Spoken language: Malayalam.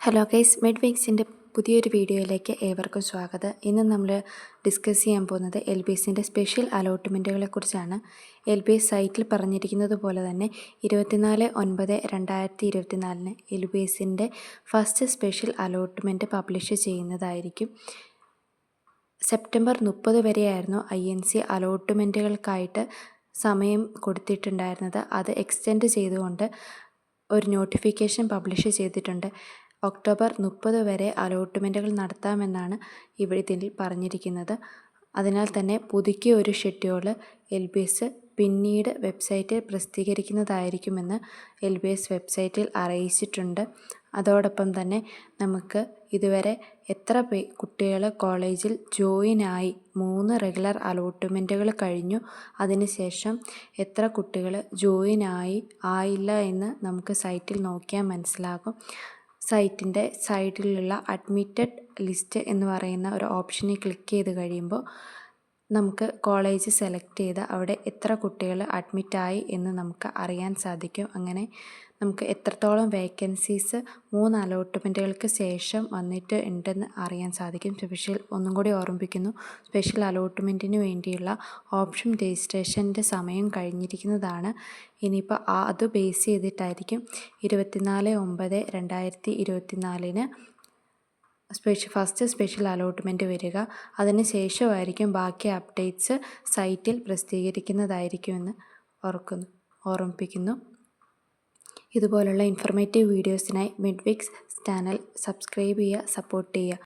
ഹലോ ഗൈസ്, മിഡ്വീക്സിൻ്റെ പുതിയൊരു വീഡിയോയിലേക്ക് ഏവർക്കും സ്വാഗതം. ഇന്ന് നമ്മൾ ഡിസ്കസ് ചെയ്യാൻ പോകുന്നത് LBSൻ്റെ സ്പെഷ്യൽ അലോട്ട്മെൻറ്റുകളെ കുറിച്ചാണ്. LBS സൈറ്റിൽ പറഞ്ഞിരിക്കുന്നത് പോലെ തന്നെ 24/9/2024 LBSൻ്റെ ഫസ്റ്റ് സ്പെഷ്യൽ അലോട്ട്മെൻറ്റ് പബ്ലിഷ് ചെയ്യുന്നതായിരിക്കും. സെപ്റ്റംബർ 30 വരെയായിരുന്നു INC അലോട്ട്മെൻറ്റുകൾക്കായിട്ട് സമയം കൊടുത്തിട്ടുണ്ടായിരുന്നത്. അത് എക്സ്റ്റെൻഡ് ചെയ്തുകൊണ്ട് ഒരു നോട്ടിഫിക്കേഷൻ പബ്ലിഷ് ചെയ്തിട്ടുണ്ട്. ഒക്ടോബർ 30 വരെ അലോട്ട്മെൻറ്റുകൾ നടത്താമെന്നാണ് ഇതിൽ പറഞ്ഞിരിക്കുന്നത്. അതിനാൽ തന്നെ പുതുക്കിയ ഒരു ഷെഡ്യൂൾ LBS പിന്നീട് വെബ്സൈറ്റിൽ പ്രസിദ്ധീകരിക്കുന്നതായിരിക്കുമെന്ന് LBS വെബ്സൈറ്റിൽ അറിയിച്ചിട്ടുണ്ട്. അതോടൊപ്പം തന്നെ നമുക്ക് ഇതുവരെ എത്ര കുട്ടികൾ കോളേജിൽ ജോയിനായി, 3 റെഗുലർ അലോട്ട്മെൻറ്റുകൾ കഴിഞ്ഞു, അതിനുശേഷം എത്ര കുട്ടികൾ ആയില്ല എന്ന് നമുക്ക് സൈറ്റിൽ നോക്കിയാൽ മനസ്സിലാകും. സൈറ്റിൻ്റെ സൈഡിലുള്ള അഡ്മിറ്റഡ് ലിസ്റ്റ് എന്ന് പറയുന്ന ഒരു ഓപ്ഷനിൽ ക്ലിക്ക് ചെയ്ത് കഴിയുമ്പോൾ നമുക്ക് കോളേജ് സെലക്ട് ചെയ്ത് അവിടെ എത്ര കുട്ടികൾ അഡ്മിറ്റായി എന്ന് നമുക്ക് അറിയാൻ സാധിക്കും. അങ്ങനെ നമുക്ക് എത്രത്തോളം വേക്കൻസീസ് 3 അലോട്ട്മെൻറ്റുകൾക്ക് ശേഷം വന്നിട്ട് ഉണ്ടെന്ന് അറിയാൻ സാധിക്കും. ഒന്നും കൂടി ഓർമ്മിപ്പിക്കുന്നു, സ്പെഷ്യൽ അലോട്ട്മെൻറ്റിന് വേണ്ടിയുള്ള ഓപ്ഷൻ രജിസ്ട്രേഷൻ്റെ സമയം കഴിഞ്ഞിരിക്കുന്നതാണ്. ഇനിയിപ്പോൾ അത് ബേസ് ചെയ്തിട്ടായിരിക്കും 24/9/2024 ഫസ്റ്റ് സ്പെഷ്യൽ അലോട്ട്മെൻറ്റ് വരിക. അതിന് ശേഷമായിരിക്കും ബാക്കി അപ്ഡേറ്റ്സ് സൈറ്റിൽ പ്രസിദ്ധീകരിക്കുന്നതായിരിക്കുമെന്ന് ഓർമ്മിപ്പിക്കുന്നു. ഇതുപോലുള്ള ഇൻഫർമേറ്റീവ് വീഡിയോസിനായി മിഡ്വിക്സ് ചാനൽ സബ്സ്ക്രൈബ് ചെയ്യുക, സപ്പോർട്ട് ചെയ്യുക.